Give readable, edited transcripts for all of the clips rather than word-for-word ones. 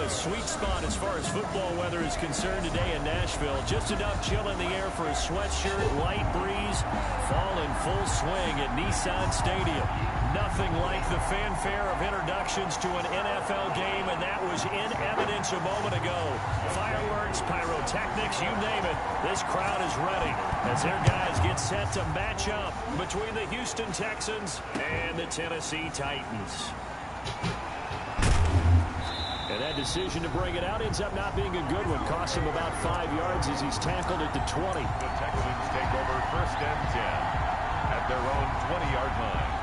a sweet spot as far as football weather is concerned today in Nashville. Just enough chill in the air for a sweatshirt, light breeze, fall in full swing at Nissan Stadium. Nothing like the fanfare of introductions to an NFL game, and that was in evidence a moment ago. Fireworks, pyrotechnics, you name it. This crowd is ready as their guys get set to match up between the Houston Texans and the Tennessee Titans. And that decision to bring it out ends up not being a good one. Costs him about 5 yards as he's tackled at the 20. The Texans take over 1st and 10 at their own 20-yard line.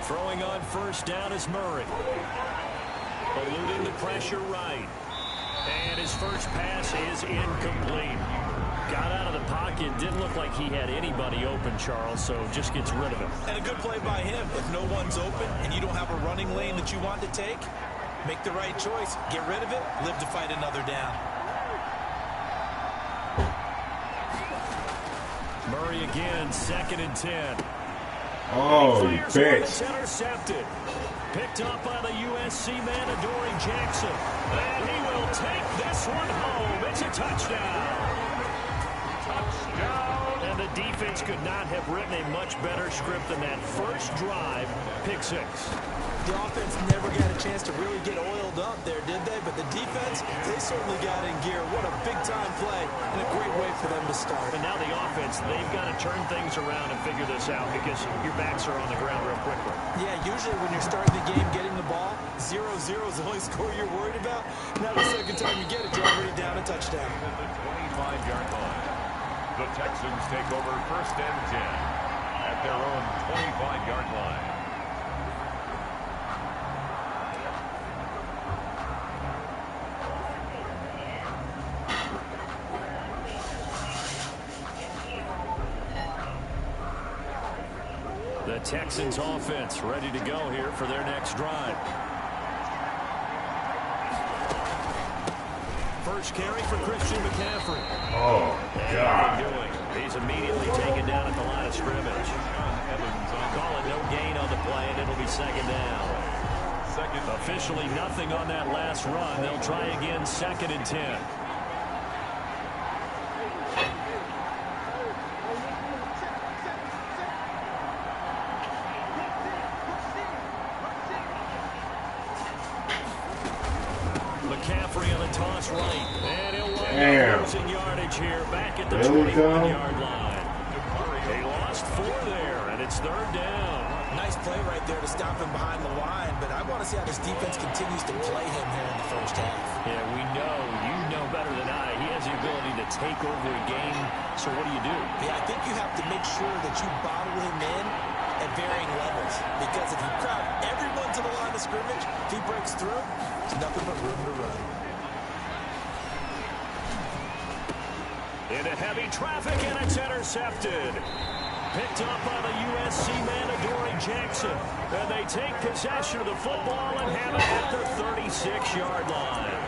Throwing on 1st down is Murray. Eluding the pressure right. And his first pass is incomplete. Got out of the pocket. Didn't look like he had anybody open, Charles, so just gets rid of him. And a good play by him. If no one's open and you don't have a running lane that you want to take, make the right choice. Get rid of it. Live to fight another down. Murray again, 2nd and 10. Oh, you bitch. Intercepted. Picked up by the USC man, Adoree Jackson. And he will take this one home. It's a touchdown. Touchdown. And the defense could not have written a much better script than that first drive, pick 6. The offense never got a chance to really get oiled up there, did they? But the defense, they certainly got in gear. What a big-time play and a great way for them to start. And now the offense, they've got to turn things around and figure this out because your backs are on the ground real quickly. Yeah, usually when you're starting the game, getting the ball, 0-0 is the only score you're worried about. Now the second time you get it, you're already down a touchdown. At the 25-yard line, the Texans take over 1st and 10 at their own 25-yard line. The Texans offense ready to go here for their next drive. First carry for Christian McCaffrey. Oh, God. He's immediately taken down at the line of scrimmage. Call it no gain on the play, and it'll be 2nd down. Officially nothing on that last run. They'll try again, 2nd and 10. McCaffrey on the toss right. And he'll wind up losing yardage here back at the 21-yard line. He lost 4 there, and it's 3rd down. Nice play right there to stop him behind the line, but I want to see how this defense continues to play him here in the first half. Yeah, we know. You know better than I. He has the ability to take over a game, so what do you do? Yeah, I think you have to make sure that you bottle him in at varying levels, because if you crowd everyone to the line of scrimmage, if he breaks through, there's nothing but room to run. Into heavy traffic, and it's intercepted. Picked up by the USC man, Adoree Jackson. And they take possession of the football and have it at the 36-yard line.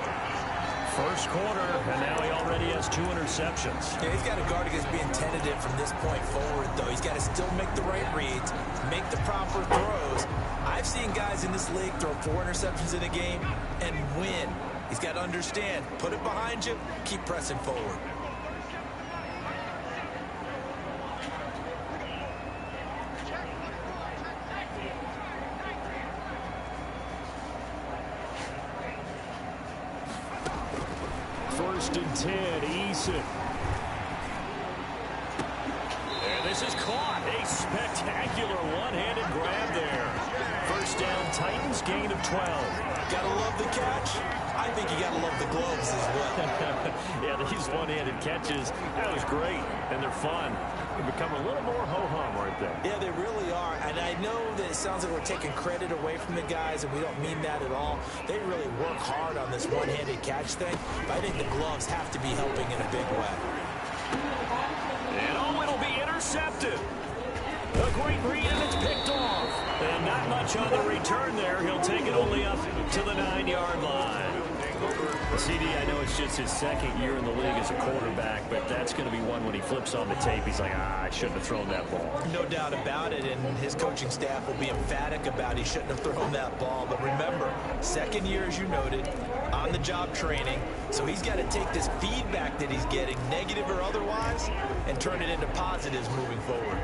First quarter, and now he already has 2 interceptions. Yeah, he's got to guard against being tentative from this point forward, though. He's got to still make the right reads, make the proper throws. I've seen guys in this league throw 4 interceptions in a game and win. He's got to understand, put it behind you, keep pressing forward. First and 10, Eason. And this is caught. A spectacular one-handed grab there. First down, Titans, gain of 12. Gotta love the catch. I think you gotta love the gloves as well. Yeah, these one-handed catches, that was great, and they're fun. They become a little more ho-hum right there. Yeah, they really are, and I know that it sounds like we're taking credit away from the guys, and we don't mean that at all. They really work hard on this one-handed catch thing, but I think the gloves have to be helping in a big way. And it'll be intercepted. A great read, and it's picked off. And And not much on the return there. He'll take it only up to the 9-yard line. CD, I know it's just his second year in the league as a quarterback, but that's going to be one when he flips on the tape. He's like, I shouldn't have thrown that ball. No doubt about it, and his coaching staff will be emphatic about he shouldn't have thrown that ball. But remember, second year, as you noted, on-the-job training, so he's got to take this feedback that he's getting, negative or otherwise, and turn it into positives moving forward.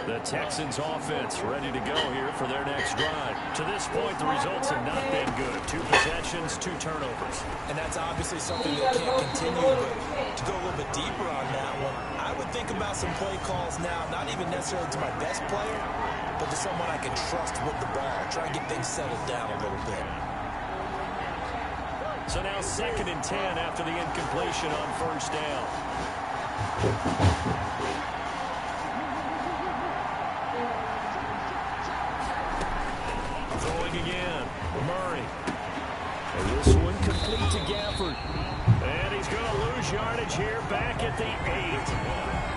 The Texans offense ready to go here for their next drive. To this point, the results have not been good. 2 possessions, 2 turnovers. And that's obviously something that can't continue, but to go a little bit deeper on that one, I would think about some play calls now, not even necessarily to my best player, but to someone I can trust with the ball. Try and get things settled down a little bit. So now 2nd and 10 after the incompletion on first down. Throwing again, Murray. And this one complete to Gafford. And he's going to lose yardage here back at the 8.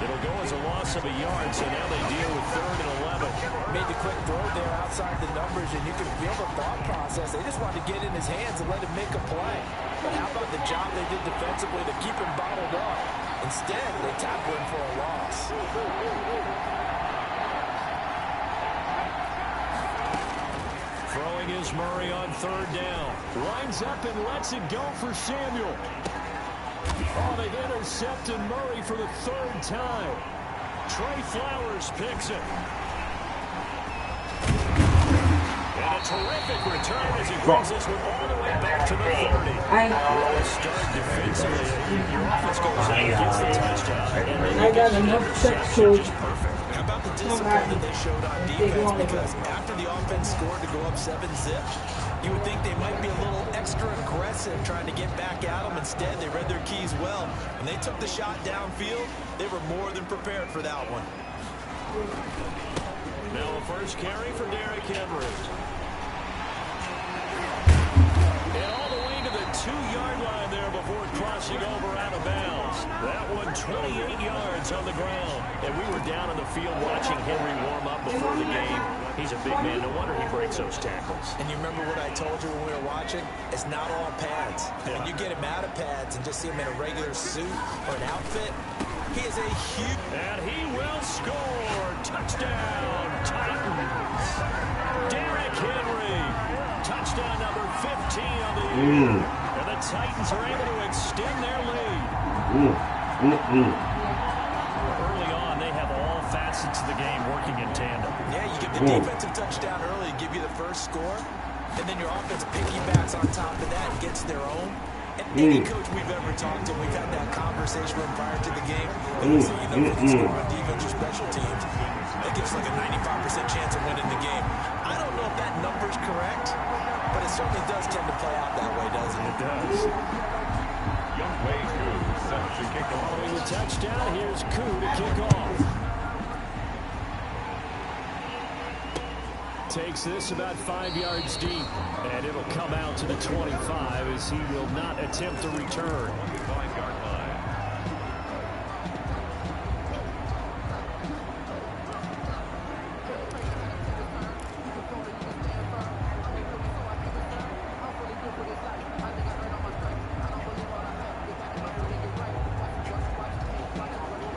It'll go as a loss of a yard, so now they deal with 3rd and 11. Made the quick throw there outside the numbers, and you can feel the thought process. They just wanted to get in his hands and let him make a play. But how about the job they did defensively to keep him bottled up? Instead, they tackled him for a loss. Throwing is Murray on 3rd down. Lines up and lets it go for Samuel. Oh, they've intercepted Murray for the 3rd time. Trey Flowers picks it. And a terrific return as he brings this one all the way back to the 30. Well, start defensively. Your offense goes in and gets the touchdown. I got enough sex tools. How about the discipline that they showed on defense? Because after the offense scored to go up 7-zip, you would think they might be a little extra aggressive trying to get back at them. Instead, they read their keys well. When they took the shot downfield, they were more than prepared for that one. Now a first carry for Derrick Henry. And all the way to the 2-yard line there before crossing over out of bounds. That one 28 yards on the ground. And we were down in the field watching Henry warm up before the game. He's a big man. No wonder he breaks those tackles. And you remember what I told you when we were watching? It's not all pads. When you get him out of pads and just see him in a regular suit or an outfit, he is a huge... And he will score. Touchdown, Titans. Derrick Henry. Touchdown number 15 on the year. And the Titans are able to extend their lead. Early on, they have all facets of the game working in tandem. Yeah, you get the defensive touchdown early to give you the first score, and then your offense piggybacks on top of that and gets their own. And any coach we've ever talked to, we've had that conversation with prior to the game. They would say, you know, if you score on defense or special teams, that gives like a 95% chance of winning the game. I don't know if that number's correct, but it certainly does tend to play out that way, doesn't it? It does. Young Wei Koo sets the kickoff. Following the touchdown, here's Koo to kick off. Takes this about 5 yards deep, and it'll come out to the 25 as he will not attempt to return. 5-yard line.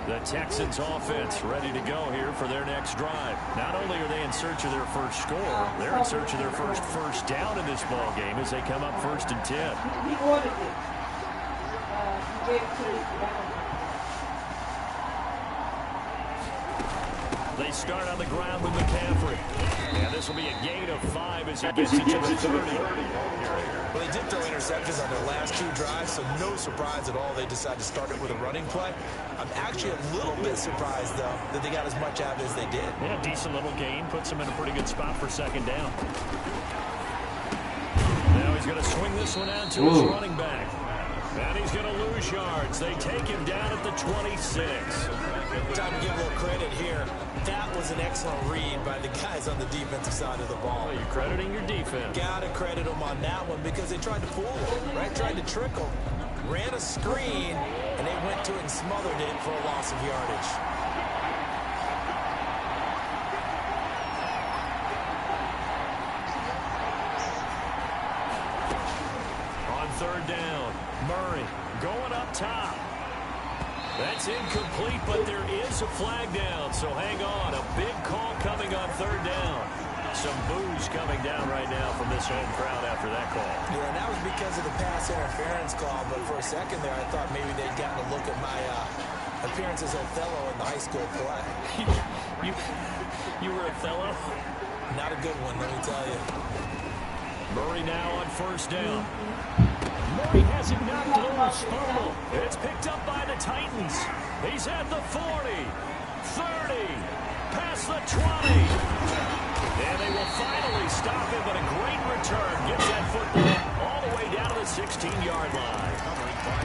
The Texans offense ready to go here for their next drive. Not only are they in search of their first score, they're in search of their first down in this ball game as they come up 1st and 10. He wanted it. He gave it to his brother. They start on the ground with McCaffrey. And this will be a gain of 5 as he gets it to the 30. Well, they did throw interceptions on their last 2 drives, so no surprise at all they decided to start it with a running play. I'm actually a little bit surprised, though, that they got as much out as they did. Yeah, decent little gain. Puts him in a pretty good spot for 2nd down. Now he's going to swing this one out to his running back. And he's going to lose yards. They take him down at the 26. Time to give a little credit here. That was an excellent read by the guys on the defensive side of the ball. Well, you're crediting your defense. Got to credit them on that one because they tried to fool him, right? Tried to trick him. ran a screen, and they went to it and smothered it for a loss of yardage. On third down, Murray going up top. That's incomplete, but there is a flag down, so hang on. A big call coming on third down. Some boos coming down right now from this home crowd after that call. Yeah, and that was because of the pass interference call, but for a second there, I thought maybe they'd gotten a look at my appearance as Othello in the high school play. You were Othello? Not a good one, let me tell you. Murray now on first down. Murray has it knocked loose. Fumble. It's picked up by the Titans. He's at the 40, 30, past the 20. And they will finally stop him, but a great return. Gets that football all the way down to the 16-yard line.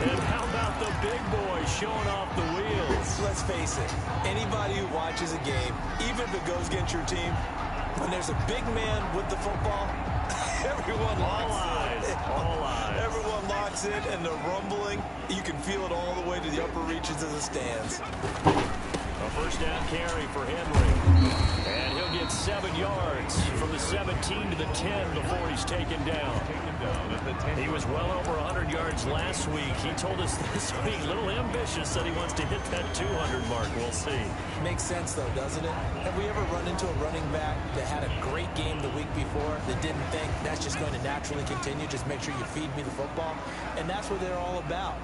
And how about the big boy showing off the wheels? Let's face it, anybody who watches a game, even if it goes against your team, when there's a big man with the football, everyone locks in. All eyes. Everyone locks in, and the rumbling, you can feel it all the way to the upper reaches of the stands. A first down carry for Henry. And he'll get 7 yards from the 17 to the 10 before he's taken down. He was well over 100 yards last week. He told us this week, a little ambitious, that he wants to hit that 200 mark. We'll see. Makes sense, though, doesn't it? Have we ever run into a running back that had a great game the week before that didn't think that's just going to naturally continue? Just make sure you feed me the football. And that's what they're all about.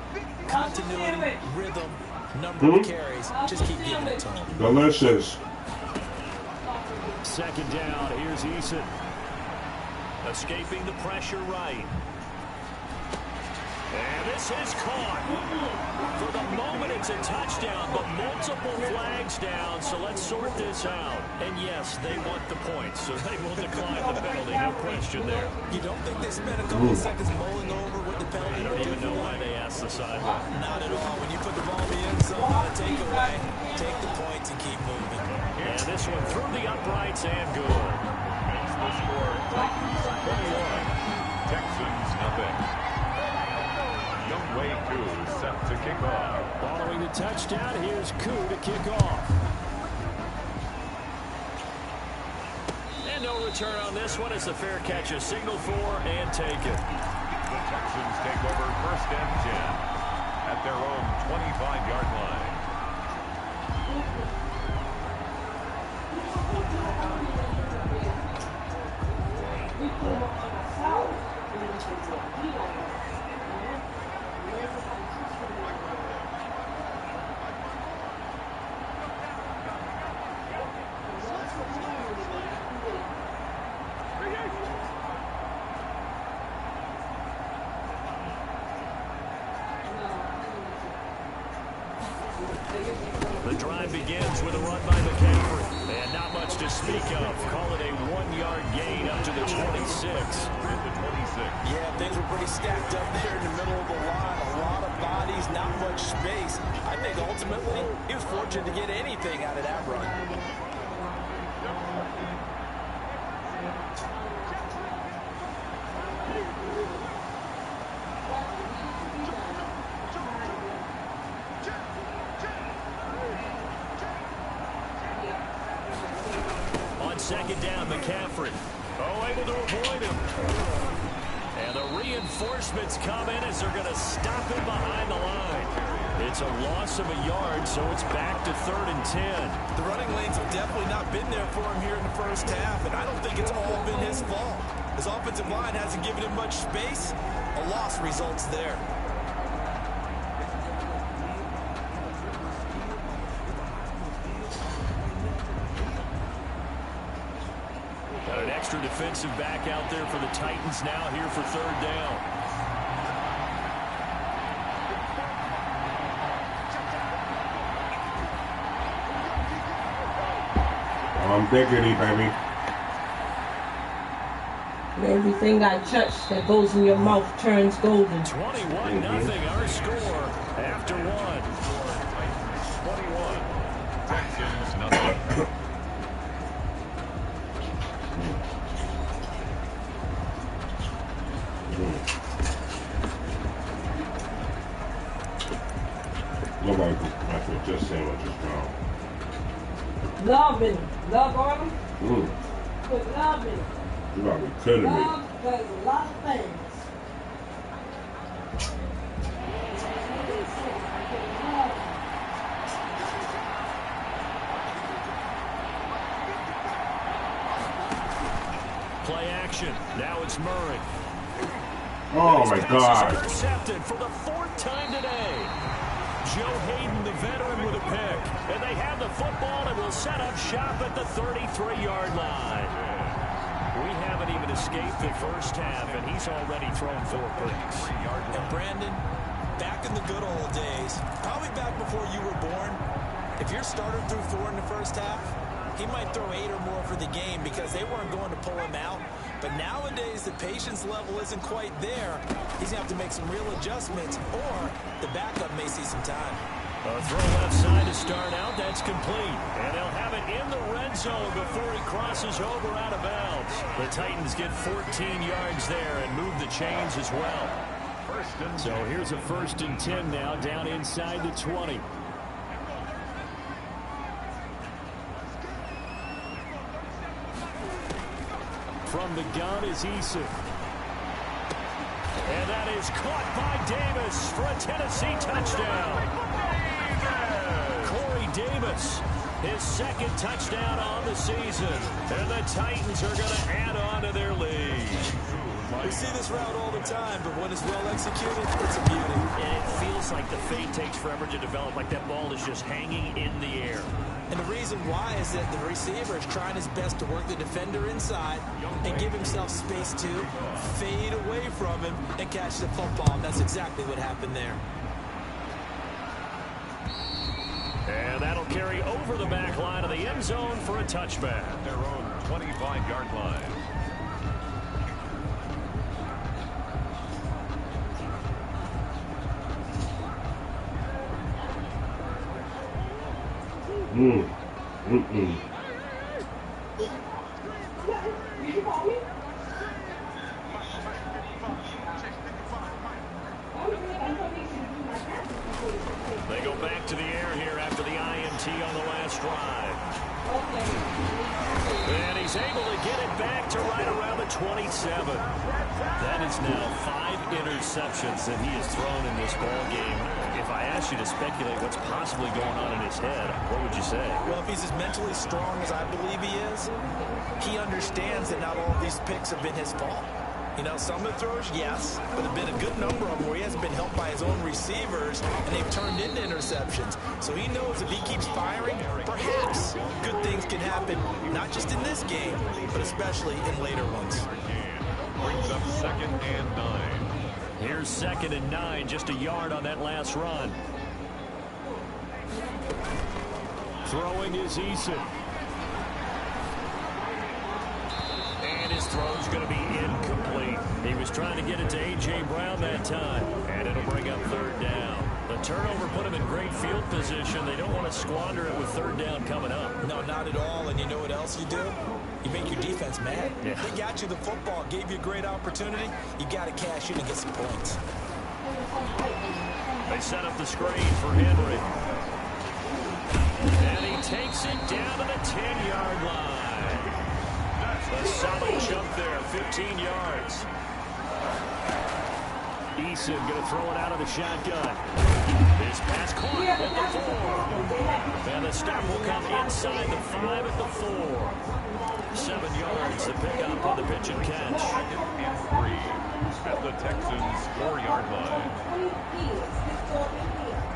Continuity, rhythm, number of carries. Just keep giving it to them. Delicious. Second down, here's Eason. Escaping the pressure right. And this is caught. For the moment, it's a touchdown, but multiple flags down, so let's sort this out. And yes, they want the points, so they will decline the penalty, no question there. You don't think they spent a couple of seconds mulling over what the penalty I don't even know why they asked the sideline. Not at all. When you put the ball in the end zone on a takeaway, take the points and keep moving. And this one through the uprights and good. Makes the score Titans 21, Texans nothing. Youngway Koo set to kick off. Following the touchdown, here's Koo to kick off. And no return on this one. It's a fair catch, a signal for and take it. The Texans take over first and 10 at their own 25-yard line. The drive begins with a run by McCaffrey. And not much to speak of. Call it a 1-yard gain up to the 26. Yeah, things were pretty stacked up there in the middle of the line. A lot of bodies, not much space. I think ultimately he was fortunate to get anything out of that run. Second down, McCaffrey. Able to avoid him. And the reinforcements come in as they're going to stop him behind the line. It's a loss of a yard, so it's back to 3rd and 10. The running lanes have definitely not been there for him here in the first half, and I don't think it's all been his fault. His offensive line hasn't given him much space. A loss results there. Got an extra defensive back out there for the Titans now here for 3rd down. I'm diggity, baby. Everything I touch that goes in your mouth turns golden. 21-0 our score after 1. 21, Texans nothing. Nobody can mess with just sandwiches now. Love in them. Love on them. Mm. Put love in them. You gotta be kidding me. Love does a lot of things. Play action. Now it's Murray. Oh His my pass is God. intercepted for the 4th time today. Joe Hayden, the veteran, with a pick. And they have the football and will set up shop at the 33-yard line. We haven't even escaped the first half, and he's already thrown 4 picks. And Brandon, back in the good old days, probably back before you were born, if your starter threw 4 in the first half, he might throw 8 or more for the game because they weren't going to pull him out. But nowadays, the patience level isn't quite there. He's going to have to make some real adjustments, or the backup may see some time. A throw left side to start out. That's complete. And they'll have it in the red zone before he crosses over out of bounds. The Titans get 14 yards there and move the chains as well. So here's a 1st and 10 now, down inside the 20. From the gun is Eason. And that is caught by Davis for a Tennessee touchdown. Corey Davis, his 2nd touchdown on the season. And the Titans are going to add on to their lead. We see this route all the time, but when it's well executed, it's a beauty. And it feels like the fade takes forever to develop, like that ball is just hanging in the air. And the reason why is that the receiver is trying his best to work the defender inside and give himself space to fade away from him and catch the football. And that's exactly what happened there. And that'll carry over the back line of the end zone for a touchback. Their own 25-yard line. Mm. Mm-mm. Did you call me? They go back to the air here after the INT on the last drive. And he's able to get it back to right around the 27. That is now 5 interceptions that he has thrown in this ball game. If I asked you to speculate what's possibly going on in his head, what would you say? Well, if he's as mentally strong as I believe he is, he understands that not all of these picks have been his fault. You know, some of the throws, yes, but there have been a good number of them where he hasn't been helped by his own receivers, and they've turned into interceptions. So he knows if he keeps firing, perhaps good things can happen, not just in this game, but especially in later ones. Brings up 2nd and 9. Here's 2nd and 9, just a yard on that last run. Throwing is Eason. And his throw's going to be incomplete. He was trying to get it to A.J. Brown that time, and it'll bring up 3rd down. The turnover put him in great field position. They don't want to squander it with 3rd down coming up. No, not at all. And you know what else you do? You make your defense mad. Yeah. They got you the football, gave you a great opportunity. You got to cash in and get some points. They set up the screen for Henry. And he takes it down to the 10-yard line. A solid jump there, 15 yards. Eason going to throw it out of the shotgun. His pass caught at the 4. And the stop will come inside the 5 at the 4. 7 yards to pick up on the pitch and catch. 2nd and 3 at the Texans' 4-yard line.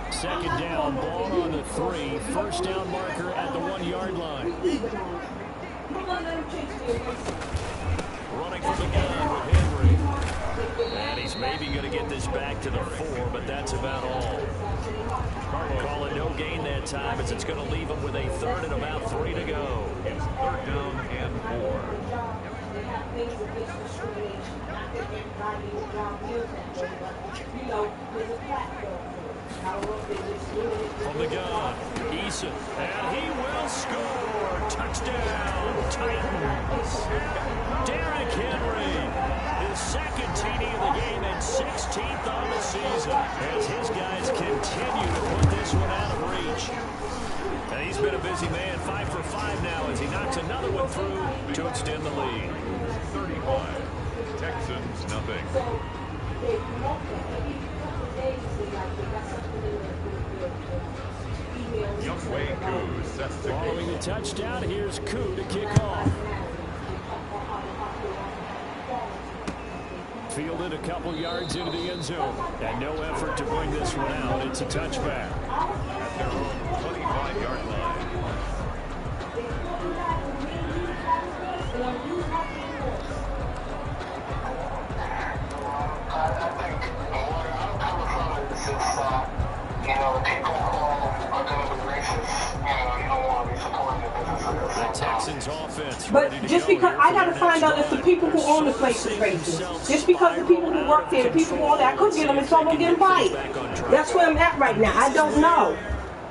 2nd down, ball on the 3. 1st down marker at the 1-yard line. Running from the gun with Henry. And he's maybe going to get this back to the 4, but that's about all. Call it no gain that time, as it's going to leave him with a 3rd and about 3 to go. It's 3rd down and 4. From the gun, Eason, and he will score. Touchdown, Titans. Derrick Henry, his 2nd TD of the game and 16th on the season, as his guys continue to put this this one out of reach. And he's been a busy man, 5 for 5 now as he knocks another one through to extend the lead. 35. Texans, nothing. Youngway Koo sets the Following the touchdown, here's Koo to kick off. Fielded a couple yards into the end zone. And no effort to bring this one out. It's a touchback. at their own 25-yard line. The Texans offense. But just because I got to find out if the people who own the place is racist. Just because the people who work there, the people who own it, I could get them and someone get fired. That's where I'm at right now. I don't know.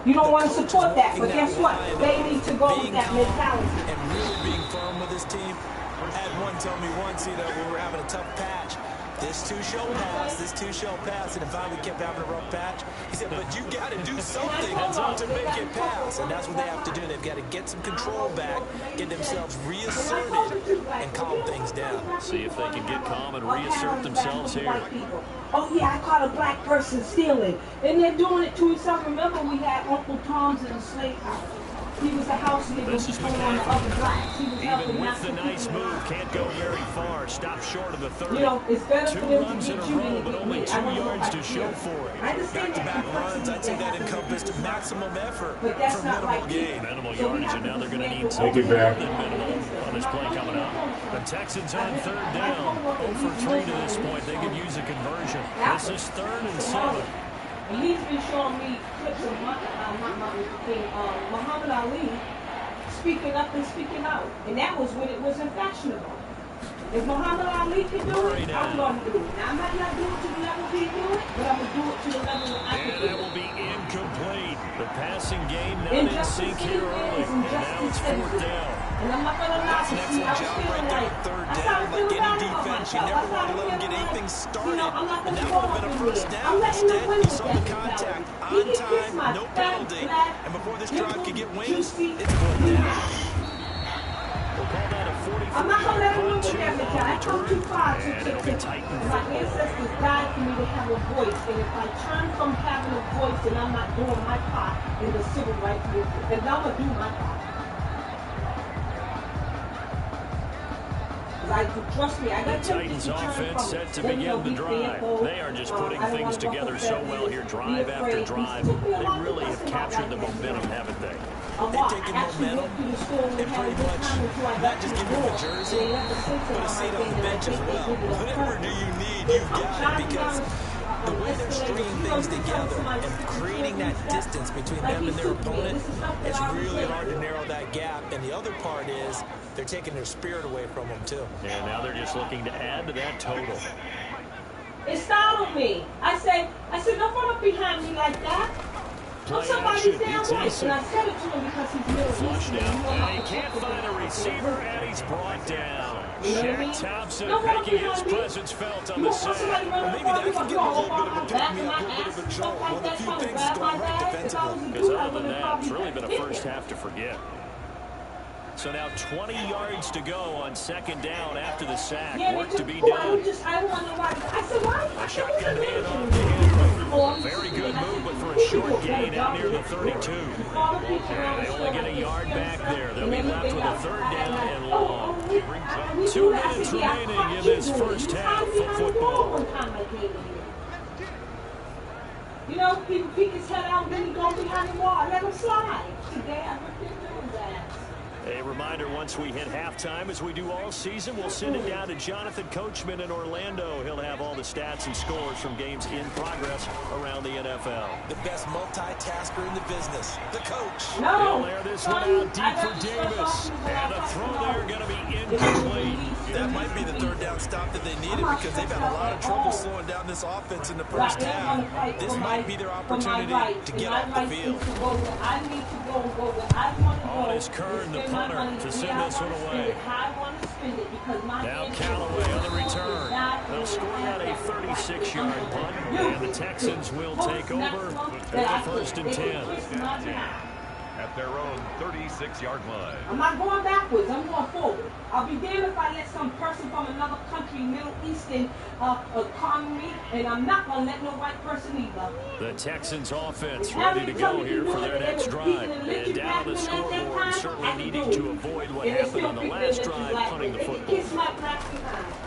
You don't want to support that, but guess what? They need to go with that mentality. And really being firm with his team. I had one tell me once, when we were having a tough patch, this too shall pass, this too shall pass, and if I kept having a rough patch, he said, but you got to do something to make it pass, and that's what they have to do. They've got to get some control back, get themselves reasserted, and calm things down. See if they can get calm and reassert themselves here. Oh yeah, I caught a black person stealing, and they're doing it to himself. Remember, we had Uncle Tom's in the slave house. He was the house nigga This who is told on the other blacks. He was Even helping with not the to nice people. move, can't go very far. Stop short of the 30. You know, it's better Two for them runs to in get a you row, than but to get only me. 2 I don't know yards if I to show feel. for it. I understand Back-to-back runs, I'd say that encompassed maximum effort But that's for not minimal like gain. Minimal So we yardage, have and now to they're going to need make something Take it back. more than minimal on this play coming up. The Texans on third down. 0 for 3 to this point. They could use a conversion. This is 3rd and 7. And he's been showing me clips of Muhammad Ali speaking up and speaking out. And that was when it wasn't fashionable. If Muhammad Ali could do it, I'm going to do it. Now, I might not do it to the level he do it, but I'm going to do it to the level that I can And do that it. will be incomplete. The passing game not in sync here early. And now it's 4th down. And I'm not going to lie That's to an you. excellent job right there on third down. Like any defense, you never want to let them get anything started. And that would have been a first down. Instead, you saw the contact on time, no penalty. And before this drive could get wings, it's 4th down. We'll call that a 44 I'm not going to let him win punt with that mentality. I come too far to my ancestors died for me to have a voice. And if I turn from having a voice and I'm not doing my part in the civil rights movement, then I'm going to do my part. Trust me, I The got Titans offense set to begin the drive. They are just putting things together so well here, drive after drive. They really have captured the momentum, haven't they? They've taken momentum and pretty much not just giving them a jersey, but a seat on the bench as well. Whatever do you need, you've got it, because the way they're stringing things together and creating that distance between them and their opponent, it's really hard to narrow that gap. And the other part is they're taking their spirit away from them, too. And now they're just looking to add to that total. It startled me. I said, don't run up behind me like that. I'm Play somebody's action. damn It's voice. easy. And I said it to him because he's Middle Flushed Eastern. out. You know And how he to can't put find a the receiver, and he's brought down. You know what I mean? Shaq Thompson Don't run up making his behind me. presence felt on You the want somebody sack. running Maybe that up can give them a little bit of a pick-me-up, a little bit of a jolt. One of the few things that's going right defensively. Because other than that, it's really been a first half to forget. So now 20 yards to go on 2nd down after the sack. Work to be done. I don't know why. I said, why? A shotgun handoff to him. Very good move, but for a short gain out near the 32. And they only get a yard back there. They'll be left with a 3rd down and long. 2 minutes remaining in this first half of football. You know, people peek his head out and then he go behind the wall. Let him slide. Today I looked at doing that. A reminder, once we hit halftime, as we do all season, we'll send it down to Jonathan Coachman in Orlando. He'll have all the stats and scores from games in progress around the NFL. The best multitasker in the business, the coach. He'll air this one out deep for Davis. And the throw there going to be incomplete. That might be the 3rd down stop that they needed, because they've had a lot of trouble slowing down this offense in the first half. This might be their opportunity to get off the field. On is Kern, the punter, to send this one away. suspended because my Now Callaway on the return. They'll score out a 36-yard punt, and the Texans will take over at the 1st and 10. At their own 36-yard line. I'm not going backwards. I'm going forward. I'll be damned if I let some person from another country, Middle Eastern, con me, and I'm not going to let no white person either. The Texans offense ready to go here for their next drive. And down the scoreboard, certainly needing to avoid what happened on the last drive, punting the football.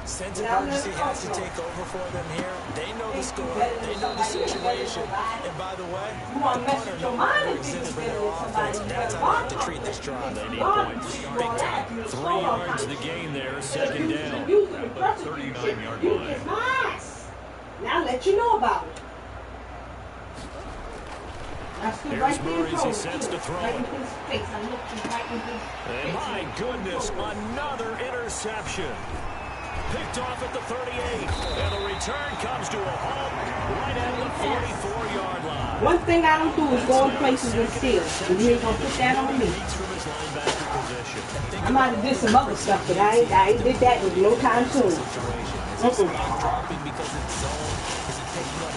Sense of urgency has to take over for them here. They know the score. They know the situation. And by the way, the punter no longer exists for their offense. That's how they have to treat this drive. They need points. Big time. 3 yards the gain there, 2nd down. 39-yard line. Now let you know about it. Here's Murray as he sets to throw it. And my goodness, another interception. Picked off at the 38. And the return comes to a halt right at the 44-yard line. One thing I don't do is go in places and steal. And you ain't going to put that on me. I might have did some other stuff, but I ain't did that with no time soon. Dropping because it's zone. Is he taking on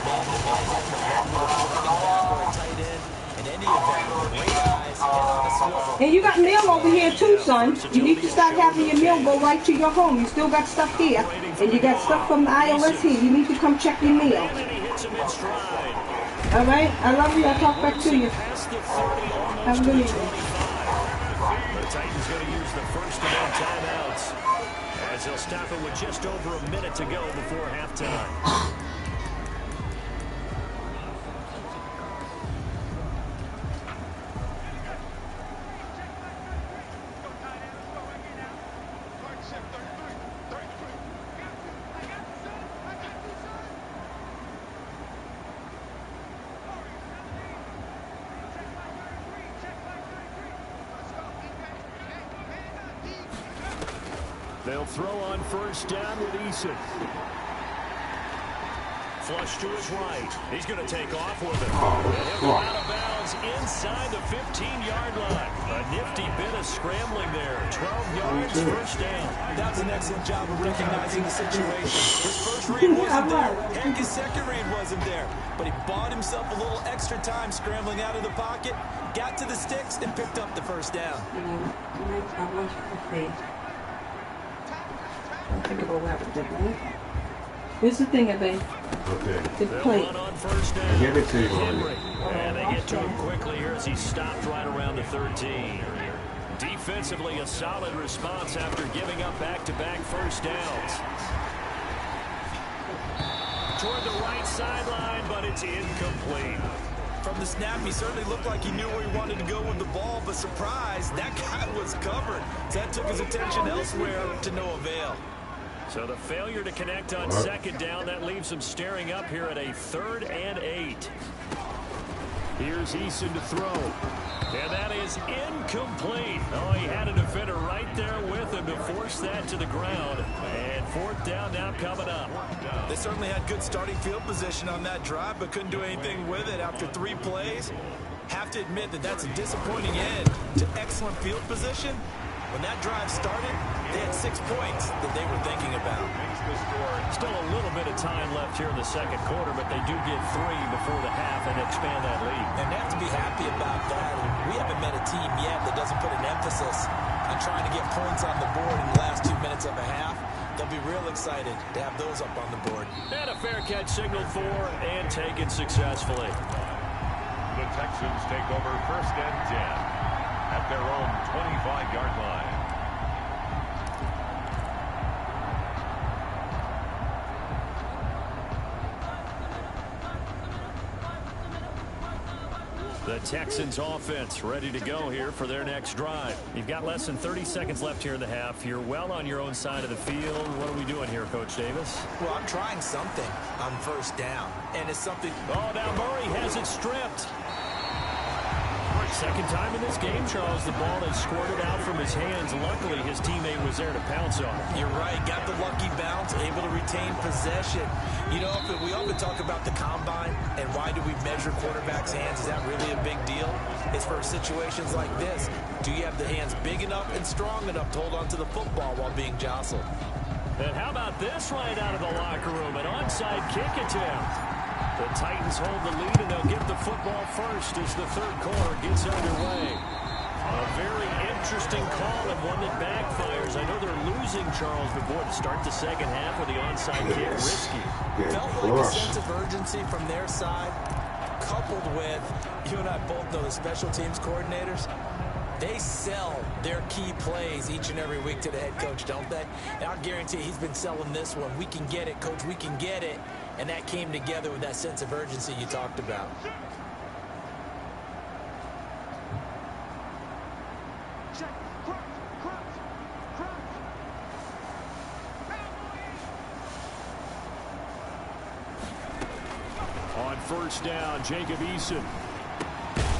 tight end? In any event, great eyes, head on a swivel. And you got mail over here too, son. You need to start having your mail go right to your home. You still got stuff here. And you got stuff from the iOS here. You need to come check your mail. All right? I love you. I'll talk back to you. Have a good evening. The Titans going to use the first of their timeouts as they'll stop it with just over a minute to go before halftime. They'll throw on first down with Eason. Flush to his right. He's going to take off with it. He'll go out of bounds inside the 15-yard line. A nifty bit of scrambling there. 12 yards, first down. That was an excellent job of recognizing the situation. His first read wasn't there. Heck, his second read wasn't there. But he bought himself a little extra time scrambling out of the pocket, got to the sticks, and picked up the first down. Think about what happened. Here's the thing, babe. Okay. The plate. On first down. Give it to you. And they get to him quickly here as he stopped right around the 13. Defensively, a solid response after giving up back-to-back first downs. Toward the right sideline, but it's incomplete. From the snap, he certainly looked like he knew where he wanted to go with the ball, but surprise, that guy was covered. So that took his attention elsewhere to no avail. So the failure to connect on second down, that leaves him staring up here at a 3rd and 8. Here's Eason to throw. And that is incomplete. Oh, he had a defender right there with him to force that to the ground. And 4th down now coming up. They certainly had good starting field position on that drive, but couldn't do anything with it after 3 plays. Have to admit that that's a disappointing end to excellent field position. When that drive started, they had 6 points that they were thinking about. Still a little bit of time left here in the second quarter, but they do get 3 before the half and expand that lead. And they have to be happy about that. We haven't met a team yet that doesn't put an emphasis on trying to get points on the board in the last 2 minutes of a half. They'll be real excited to have those up on the board. And a fair catch signaled for and taken successfully. The Texans take over first and 10 at their own 25-yard line. The Texans offense ready to go here for their next drive. You've got less than 30 seconds left here in the half. You're well on your own side of the field. What are we doing here, Coach Davis? Well, I'm trying something on first down, and it's something... Oh, now Murray has it stripped. Second time in this game, Charles, the ball has squirted out from his hands. Luckily, his teammate was there to pounce on it. You're right. Got the lucky bounce, able to retain possession. You know, we often talk about the combine, And why do we measure quarterbacks' hands? Is that really a big deal? It's for situations like this. Do you have the hands big enough and strong enough to hold on to the football while being jostled? And how about this right out of the locker room? An onside kick attempt. The Titans hold the lead, and they'll get the football first as the third quarter gets underway. A very interesting call and one that backfires. I know they're losing, Charles, but boy, to start the second half with the onside kick, risky. Felt like a sense of urgency from their side, coupled with, you and I both know the special teams coordinators, they sell their key plays each and every week to the head coach, don't they? And I'll guarantee he's been selling this one. We can get it, coach, we can get it. And that came together with that sense of urgency you talked about. On first down, Jacob Eason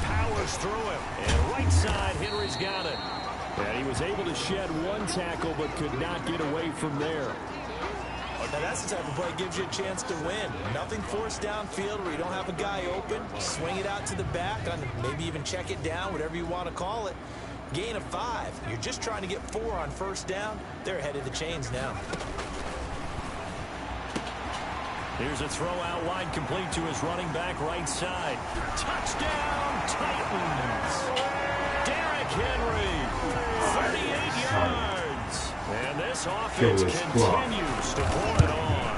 powers through him. And right side, Henry's got it. And he was able to shed one tackle, but could not get away from there. Now that's the type of play that gives you a chance to win. Nothing forced downfield where you don't have a guy open. Swing it out to the back, maybe even check it down, whatever you want to call it. Gain of 5. You're just trying to get 4 on first down. They're ahead of the chains now. Here's a throw out wide, complete to his running back right side. Touchdown, Titans! Derrick Henry, 38 yards. And this offense continues to pour it on.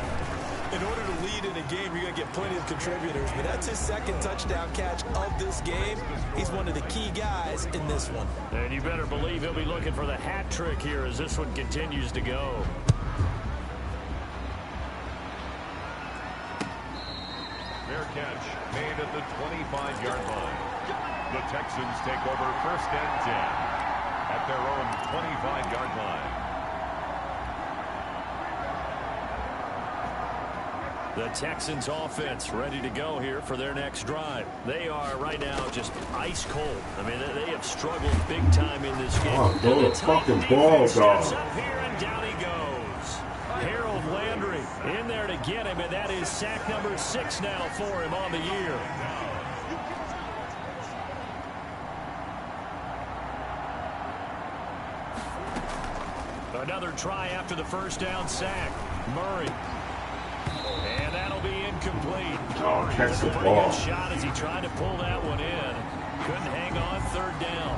In order to lead in a game, you're going to get plenty of contributors, but that's his second touchdown catch of this game. He's one of the key guys in this one. And you better believe he'll be looking for the hat trick here as this one continues to go. Fair catch made at the 25-yard line. The Texans take over first and 10 at their own 25-yard line. The Texans offense ready to go here for their next drive. They are right now just ice cold. I mean, they have struggled big time in this game. Oh, throw the fucking ball, dog. Up here and down he goes. Harold Landry in there to get him, and that is sack number 6 now for him on the year. Another try after the first down sack. Murray. And that'll be incomplete. Oh, catch the Pretty ball. good shot as he tried to pull that one in. Couldn't hang on third down.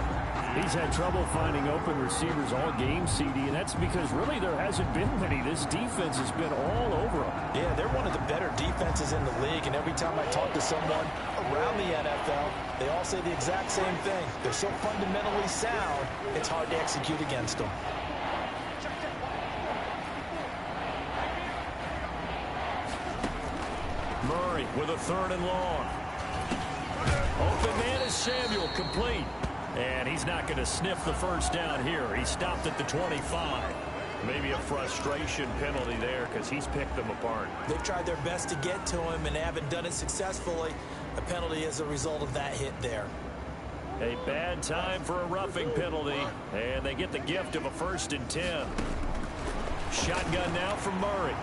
He's had trouble finding open receivers all game, CD, and that's because really there hasn't been many. This defense has been all over him. Yeah, they're one of the better defenses in the league, and every time I talk to someone around the NFL, they all say the exact same thing. They're so fundamentally sound, it's hard to execute against them. Murray with a 3rd and long. Open man is Samuel, complete. And he's not going to sniff the first down here. He stopped at the 25. Maybe a frustration penalty there because he's picked them apart. They've tried their best to get to him and haven't done it successfully. A penalty as a result of that hit there. A bad time for a roughing penalty. And they get the gift of a 1st and 10. Shotgun now from Murray.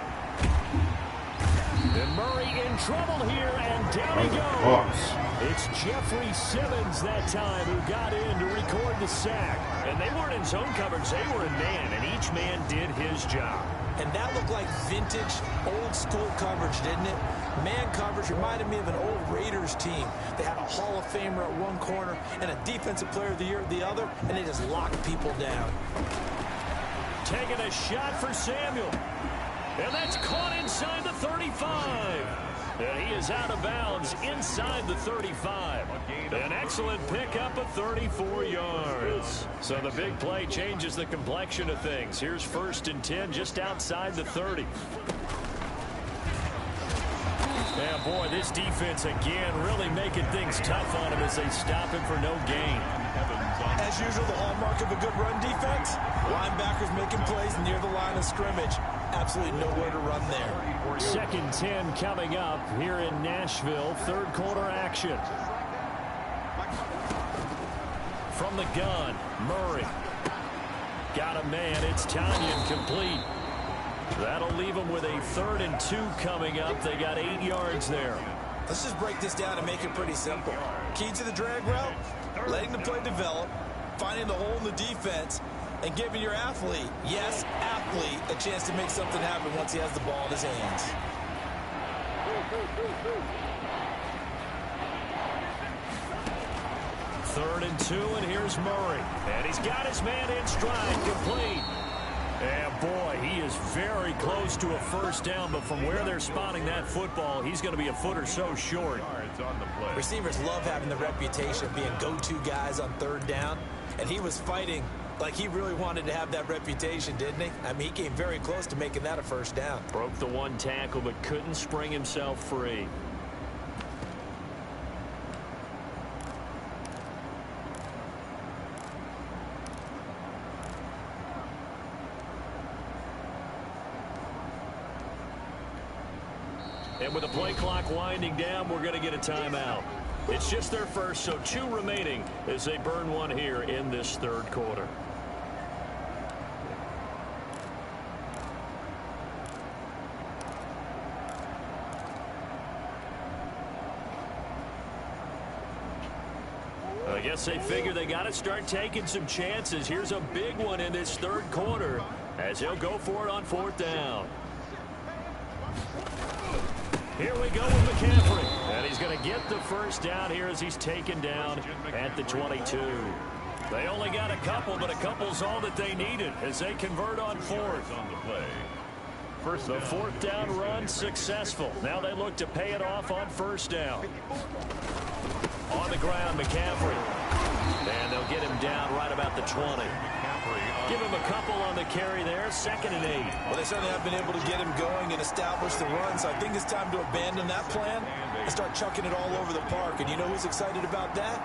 And Murray in trouble here, and down he goes. It's Jeffrey Simmons that time who got in to record the sack. And they weren't in zone coverage, they were in man, and each man did his job. And that looked like vintage, old-school coverage, didn't it? Man coverage reminded me of an old Raiders team. They had a Hall of Famer at one corner and a Defensive Player of the Year at the other, and they just locked people down. Taking a shot for Samuel. And that's caught inside the 35. And he is out of bounds inside the 35. An excellent pickup of 34 yards. So the big play changes the complexion of things. Here's 1st and 10 just outside the 30. Yeah, boy, this defense again really making things tough on him as they stop him for no gain. As usual, the hallmark of a good run defense, linebackers making plays near the line of scrimmage. Absolutely nowhere to run there. 2nd and 10 coming up here in Nashville. 3rd quarter action. From the gun, Murray. Got a man, it's Tanyan, complete. That'll leave them with a 3rd and 2 coming up. They got 8 yards there. Let's just break this down and make it pretty simple. Key to the drag route, letting the play develop, finding the hole in the defense, and giving your athlete, yes, athlete, a chance to make something happen once he has the ball in his hands. Third and 2, and here's Murray. And he's got his man in stride, complete. And boy, he is very close to a first down, but from where they're spotting that football, he's going to be a foot or so short. Receivers love having the reputation of being go-to guys on third down, and he was fighting like he really wanted to have that reputation, didn't he? I mean, he came very close to making that a first down. Broke the one tackle, but couldn't spring himself free. And with the play clock winding down, we're going to get a timeout. It's just their first, so 2 remaining as they burn one here in this third quarter. I guess they figure they got to start taking some chances. Here's a big one in this third quarter as he'll go for it on 4th down. Here we go with McCaffrey. And he's going to get the first down here as he's taken down at the 22. They only got a couple, but a couple's all that they needed as they convert on 4th. On the play. The 4th down run successful. Now they look to pay it off on 1st down. On the ground, McCaffrey. And they'll get him down right about the 20. Give him a couple on the carry there, 2nd and 8. Well, they certainly have been able to get him going and establish the run, so I think it's time to abandon that plan and start chucking it all over the park. And you know who's excited about that?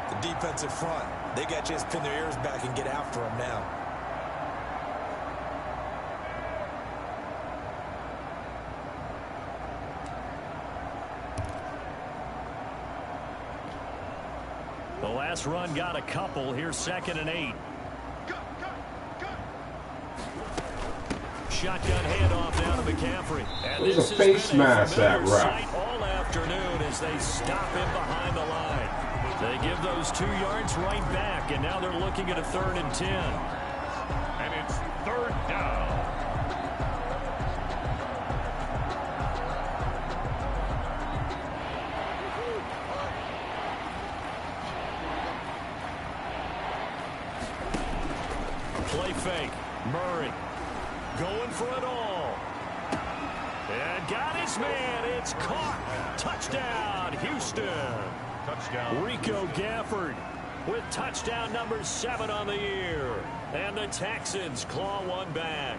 The defensive front. They got a chance to pin their ears back and get after him now. The last run got a couple. Here's 2nd and 8. Shotgun handoff down to McCaffrey. And it was a face mask, that route. All afternoon as they stop him behind the line. They give those 2 yards right back, and now they're looking at a 3rd and 10. And it's 3rd down. Play fake. Murray going for it all. And got his man. It's caught. Touchdown, Houston. Touchdown. Rico Gafford with touchdown number 7 on the year. And the Texans claw one back.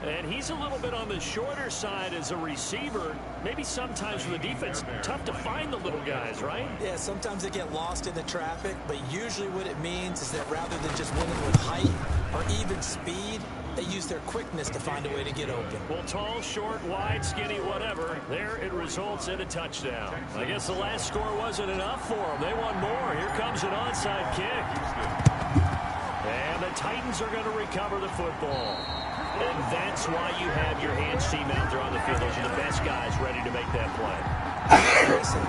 And he's a little bit on the shorter side as a receiver. Maybe sometimes for the defense, tough to find the little guys, right? Yeah, sometimes they get lost in the traffic, but usually what it means is that rather than just winning with height or even speed, they use their quickness to find a way to get open. Well, tall, short, wide, skinny, whatever, there it results in a touchdown. I guess the last score wasn't enough for them. They want more. Here comes an onside kick. And the Titans are going to recover the football. And that's why you have your hands team out there on the field. Those are the best guys ready to make that play. Listen,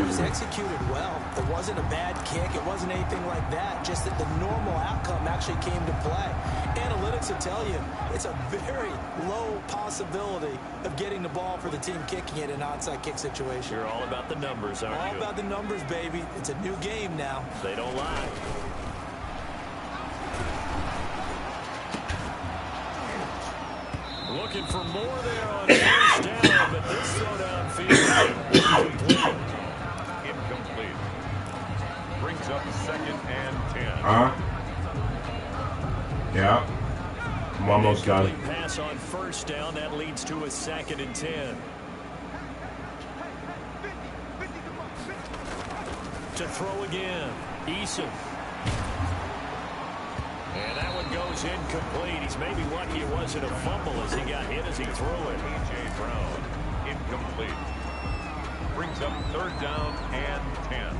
it was executed well. It wasn't a bad kick. It wasn't anything like that. Just that the normal outcome actually came to play. Analytics will tell you it's a very low possibility of getting the ball for the team kicking it in an onside kick situation. You're all about the numbers, aren't you? All about the numbers, baby. It's a new game now. They don't lie. Looking for more there on 1st down, but this throw downfield Incomplete. Brings up 2nd and 10. Yeah. I'm almost done. Pass on 1st down. That leads to a 2nd and 10. To throw again. Eason. And that one goes incomplete. He's maybe lucky it wasn't a fumble as he got hit as he threw it. A.J. Brown, incomplete. Brings up 3rd down and 10.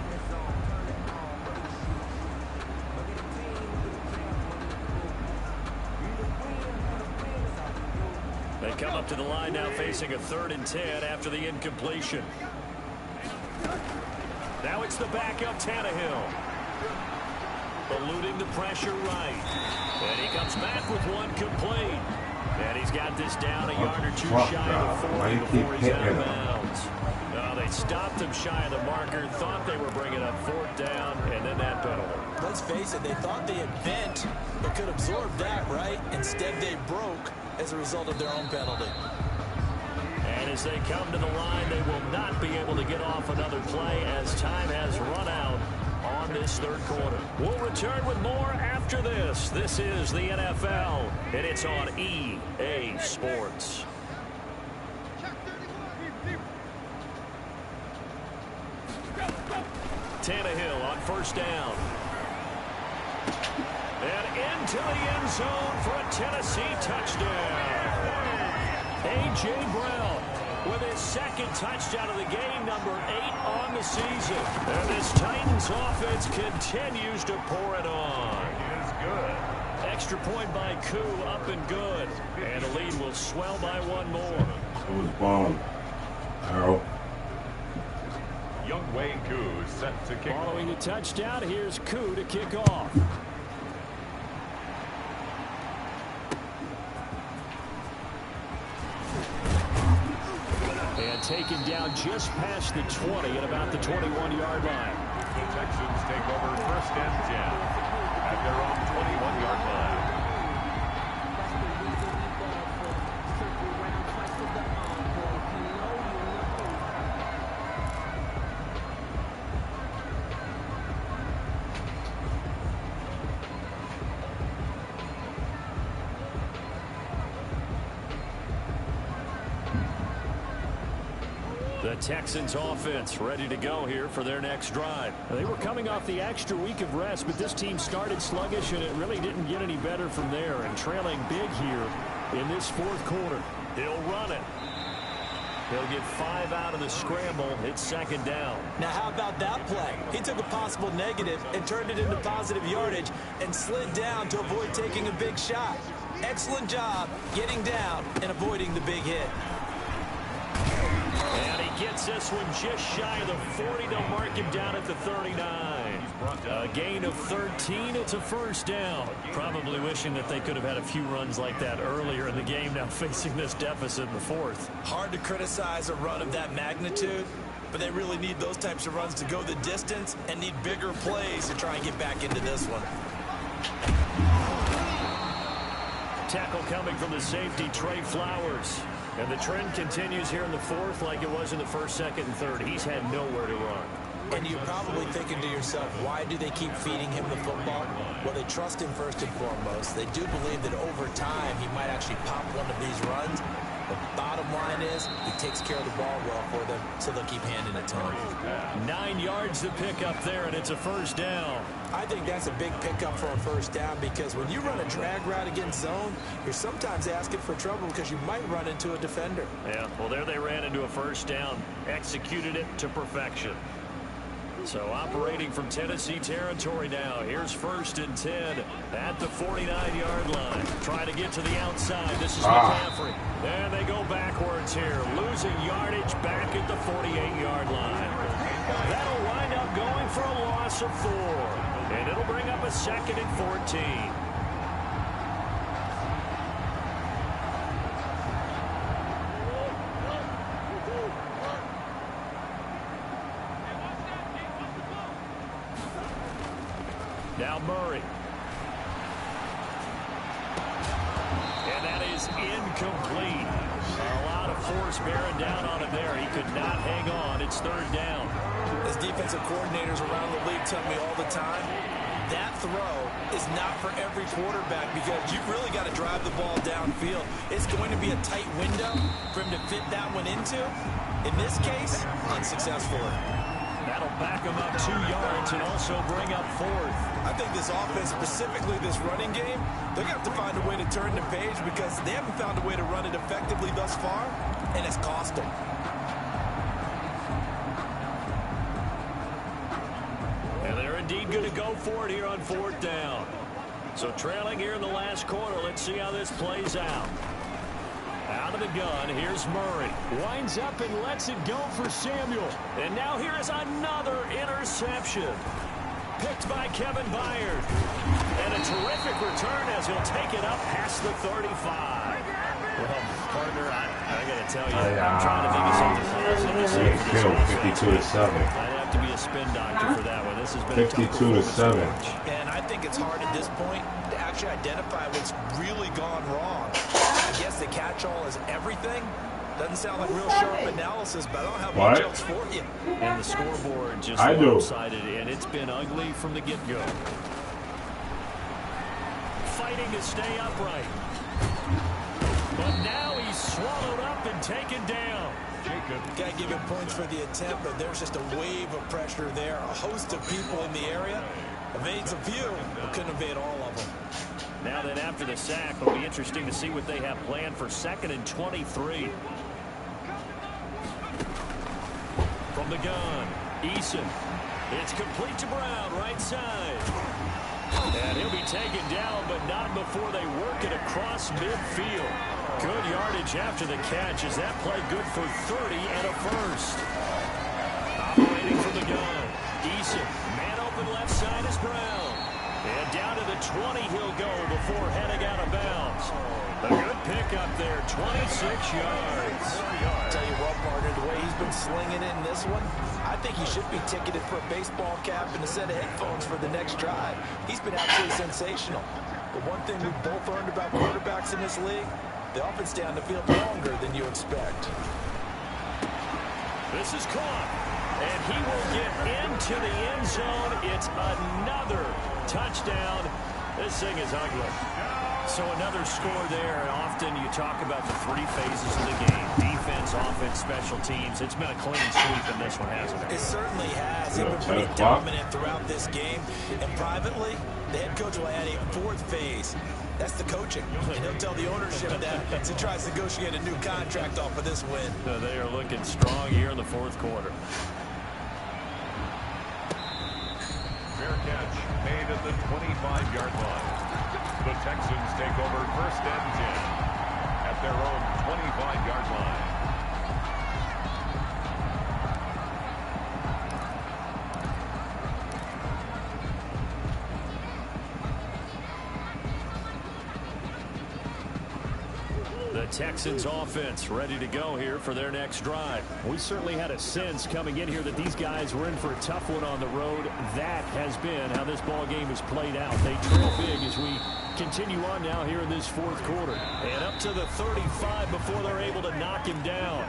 They come up to the line now facing a 3rd and 10 after the incompletion. Now it's the backup Tannehill. Eluding the pressure right. And he comes back with one complete. And he's got this down a yard or two shy of the 40 before he's out of bounds. No, they stopped him shy of the marker, thought they were bringing up 4th down, and then that penalty. Let's face it, they thought they had bent, but could absorb that, right? Instead, they broke as a result of their own penalty. And as they come to the line, they will not be able to get off another play as time has run out on this 3rd quarter. We'll return with more after this. This is the NFL, and it's on EA Sports. Tannehill on 1st down. And into the end zone for a Tennessee touchdown. A.J. Brown with his 2nd touchdown of the game, number 8 on the season. And this Titans offense continues to pour it on. It is good. Extra point by Koo, up and good. And the lead will swell by 1 more. It was bomb. Arrow. Young Wayne Koo set to kick. Following the touchdown, here's Koo to kick off. And taken down just past the 20 at about the 21-yard line. The Texans take over 1st and 10 at their own 21-yard line. The Texans offense ready to go here for their next drive. They were coming off the extra week of rest, but this team started sluggish, and it really didn't get any better from there. And trailing big here in this 4th quarter. He'll run it. He'll get 5 out of the scramble. It's 2nd down. Now, how about that play? He took a possible negative and turned it into positive yardage and slid down to avoid taking a big shot. Excellent job getting down and avoiding the big hit. And he gets this one just shy of the 40. They'll mark him down at the 39. A gain of 13. It's a 1st down. Probably wishing that they could have had a few runs like that earlier in the game, now facing this deficit in the 4th. Hard to criticize a run of that magnitude, but they really need those types of runs to go the distance and need bigger plays to try and get back into this one. Tackle coming from the safety, Trey Flowers. And the trend continues here in the 4th like it was in the 1st, 2nd, and 3rd. He's had nowhere to run. And you're probably thinking to yourself, why do they keep feeding him the football? Well, they trust him first and foremost. They do believe that over time he might actually pop one of these runs. The bottom line is he takes care of the ball well for them, so they'll keep handing it to him. 9 yards to pick up there, and it's a 1st down. I think that's a big pickup for a 1st down, because when you run a drag route against zone, you're sometimes asking for trouble because you might run into a defender. Yeah, well, there they ran into a 1st down, executed it to perfection. So operating from Tennessee territory now. Here's 1st and 10 at the 49-yard line. Trying to get to the outside. This is McCaffrey. And they go backwards here. Losing yardage back at the 48-yard line. That'll wind up going for a loss of 4. And it'll bring up a 2nd and 14. Now Murray. And that is incomplete. A lot of force bearing down on him there. He could not hang on. It's 3rd down. As defensive coordinators around the league tell me all the time, that throw is not for every quarterback because you've really got to drive the ball downfield. It's going to be a tight window for him to fit that one into. In this case, unsuccessfully. That'll back him up 2 yards and also bring up 4th. I think this offense, specifically this running game, they're going to have to find a way to turn the page because they haven't found a way to run it effectively thus far, and it's cost them. And they're indeed going to go for it here on 4th down. So trailing here in the last quarter, let's see how this plays out. Out of the gun, here's Murray. Winds up and lets it go for Samuel. And now here is another interception. Picked by Kevin Byard. And a terrific return as he'll take it up past the 35. Well, partner, I got to tell you, I'm trying to think of something positive to say. 52-7. I'd have to be a spin doctor for that one. This has been 52-7. And I think it's hard at this point to actually identify what's really gone wrong. I guess the catch-all is everything. Doesn't sound like real sharp analysis, but I don't have much else for you. And the scoreboard just lopsided, and it's been ugly from the get-go. Fighting to stay upright. But now he's swallowed up and taken down. Got to give him points for the attempt, but there's just a wave of pressure there. A host of people in the area. Evades a few, but couldn't evade all of them. Now then, after the sack, it'll be interesting to see what they have planned for 2nd and 23. From the gun, Eason. It's complete to Brown, right side. And he'll be taken down, but not before they work it across midfield. Good yardage after the catch. Is that play good for 30 and a first? Operating from the gun, Eason. Man open left side is Brown. And down to the 20 he'll go before heading out of bounds. A good pickup there, 26 yards. Tell you what, partner, the way he's been slinging it in this one, I think he should be ticketed for a baseball cap and a set of headphones for the next drive. He's been absolutely sensational. But one thing we've both learned about quarterbacks in this league, they often stay on the field longer than you expect. This is caught, and he will get into the end zone. It's another touchdown. This thing is ugly. So another score there. Often you talk about the 3 phases of the game. Defense, offense, special teams. It's been a clean sweep in this one, hasn't it? It certainly has. He's been pretty dominant throughout this game. And privately, the head coach will add a 4th phase. That's the coaching. And he'll tell the ownership that as he tries to negotiate a new contract off of this win. They are looking strong here in the 4th quarter. Fair catch made at the 25-yard line. The Texans take over 1st and 10 at their own 25-yard line. The Texans offense ready to go here for their next drive. We certainly had a sense coming in here that these guys were in for a tough one on the road. That has been how this ball game has played out. They trail big as we continue on now here in this 4th quarter. And up to the 35 before they're able to knock him down.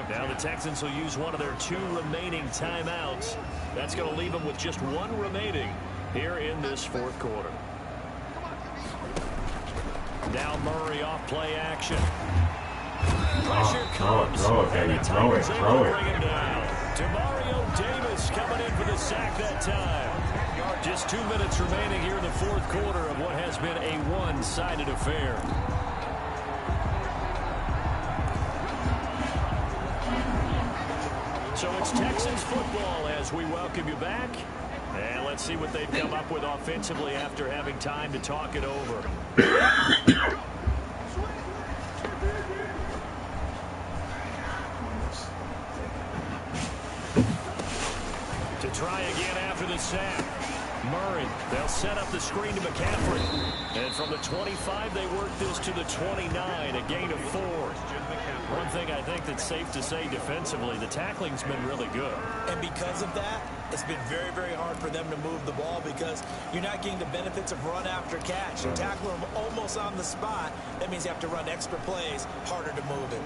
Now the Texans will use one of their 2 remaining timeouts. That's going to leave them with just 1 remaining here in this 4th quarter. Now Murray off play action. Pressure comes. And the Tigers able to bring him down. Demario Davis coming in for the sack that time. Just 2 minutes remaining here in the 4th quarter of what has been a one-sided affair. So it's Texans football as we welcome you back. And let's see what they've come up with offensively after having time to talk it over. To try again after the sack. Murray, they'll set up the screen to McCaffrey. And from the 25, they work this to the 29, a gain of 4. One thing I think that's safe to say defensively, the tackling's been really good. And because of that, it's been very, very hard for them to move the ball because you're not getting the benefits of run after catch. You tackle them almost on the spot. That means you have to run extra plays, harder to move it.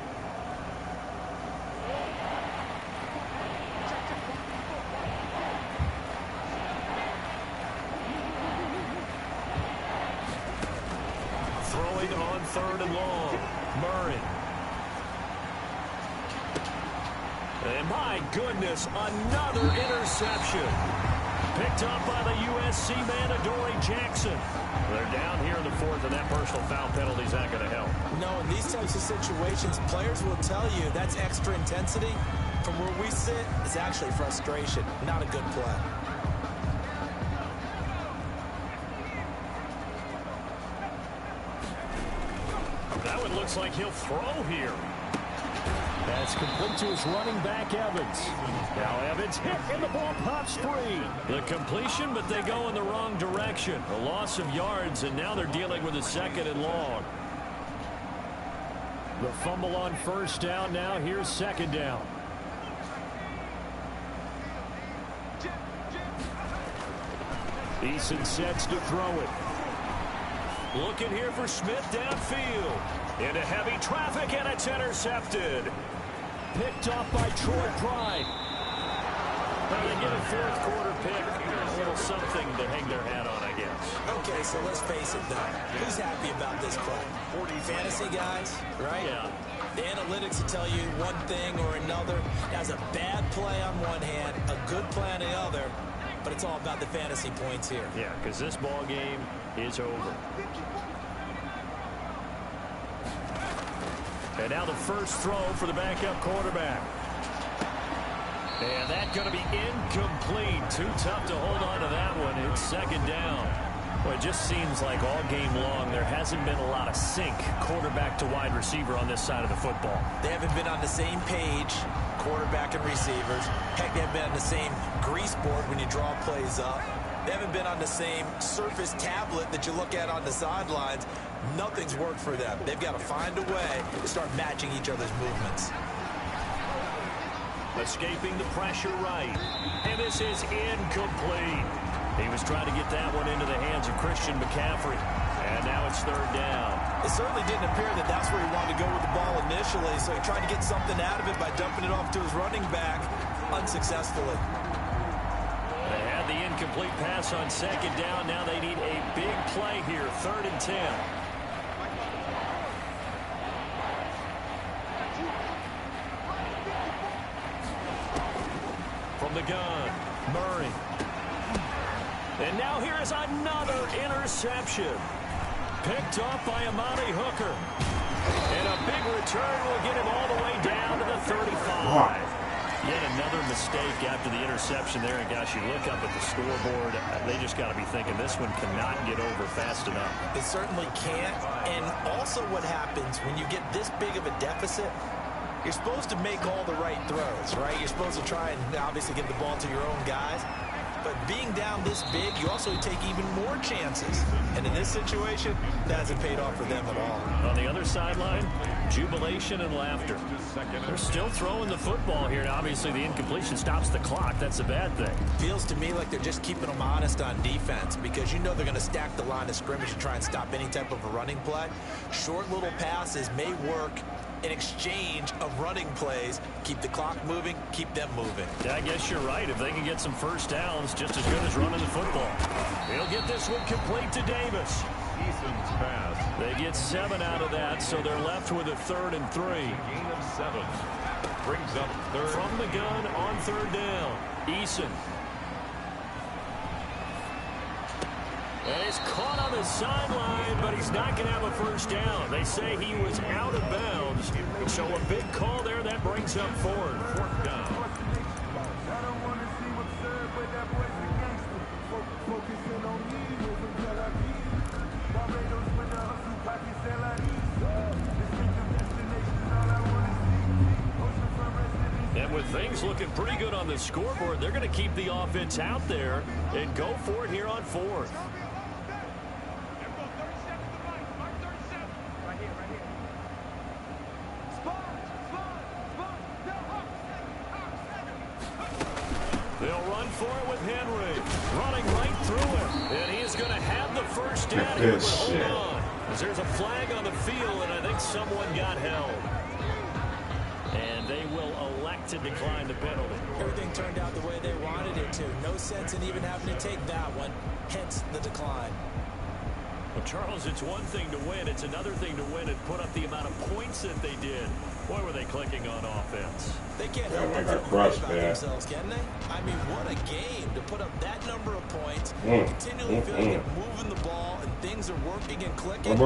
Throwing on 3rd and long. Murray. And my goodness, another interception. Picked up by the USC man, Adoree Jackson. They're down here in the 4th, and that personal foul penalty is not going to help. No, in these types of situations, players will tell you that's extra intensity. From where we sit, it's actually frustration, not a good play. That it looks like he'll throw here. That's complete to his running back, Evans. Now Evans hit, and the ball pops free. The completion, but they go in the wrong direction. A loss of yards, and now they're dealing with a 2nd and long. The fumble on 1st down. Now here's 2nd down. Eason sets to throw it. Looking here for Smith downfield. Into heavy traffic, and it's intercepted. Picked off by Troy Pride. Well, they get a 4th quarter pick. A little something to hang their hat on, I guess. Okay, so let's face it, though. Who's happy about this play? 40 fantasy guys, right? Yeah. The analytics will tell you one thing or another. That's a bad play on one hand, a good play on the other. But it's all about the fantasy points here. Yeah, because this ball game is over. And now the first throw for the backup quarterback. And that's going to be incomplete. Too tough to hold on to that one. It's 2nd down. Well, it just seems like all game long there hasn't been a lot of sync quarterback to wide receiver on this side of the football. They haven't been on the same page, quarterback and receivers. Heck, they haven't been on the same grease board when you draw plays up. They haven't been on the same surface tablet that you look at on the sidelines. Nothing's worked for them. They've got to find a way to start matching each other's movements. Escaping the pressure right. And this is incomplete. He was trying to get that one into the hands of Christian McCaffrey. And now it's 3rd down. It certainly didn't appear that that's where he wanted to go with the ball initially, so he tried to get something out of it by dumping it off to his running back unsuccessfully. They had the incomplete pass on 2nd down. Now they need a big play here, 3rd and 10. From the gun, Murray. And now here is another interception. Picked off by Amani Hooker. And a big return will get him all the way down to the 35. Yet another mistake after the interception there. And gosh, you look up at the scoreboard, they just got to be thinking this one cannot get over fast enough. It certainly can't. And also what happens when you get this big of a deficit, you're supposed to make all the right throws, right? You're supposed to try and obviously give the ball to your own guys. But being down this big, you also take even more chances. And in this situation, that hasn't paid off for them at all. On the other sideline, jubilation and laughter. They're still throwing the football here. And obviously, the incompletion stops the clock. That's a bad thing. Feels to me like they're just keeping them honest on defense because you know they're going to stack the line of scrimmage and try and stop any type of a running play. Short little passes may work in exchange of running plays. Keep the clock moving, keep them moving. Yeah, I guess you're right. If they can get some first downs, just as good as running the football. He'll get this one complete to Davis. Eason's pass. They get 7 out of that, so they're left with a 3rd and 3. Gain of 7. Brings up 3rd. From the gun on 3rd down. Eason. And he's caught on the sideline, but he's not going to have a first down. They say he was out of bounds. So a big call there. That brings up 4th down. And with things looking pretty good on the scoreboard, they're going to keep the offense out there and go for it here on 4th. They'll run for it with Henry. Running right through it. And he is going to have the first down here, but hold on. As there's a flag on the field, and I think someone got held. And they will elect to decline the penalty. Everything turned out the way they wanted it to. No sense in even having to take that one. Hence the decline. Well, Charles, it's one thing to win. It's another thing to win and put up the amount of points that they did. Boy, were they clicking on offense. They can't help but feel great about themselves, can they? I mean, what a game to put up that number of points, continually feeling it, moving the ball, and things are working and clicking.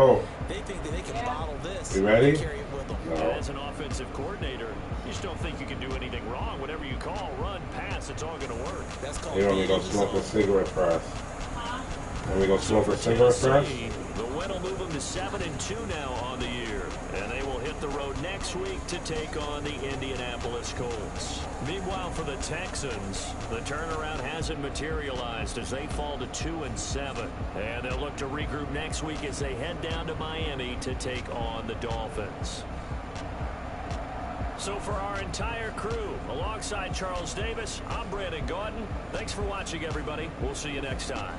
They think that they can bottle this you ready? and carry it with them. No. As an offensive coordinator, you just don't think you can do anything wrong. Whatever you call, run, pass, it's all going to work. That's called You know, we go smoke a cigarette press. And we go smoke a cigarette press? The win will move them to 7-2 now on the year. And they will hit the road next week to take on the Indianapolis Colts. Meanwhile, for the Texans, the turnaround hasn't materialized as they fall to 2-7. And they'll look to regroup next week as they head down to Miami to take on the Dolphins. So for our entire crew, alongside Charles Davis, I'm Brandon Gauton. Thanks for watching, everybody. We'll see you next time.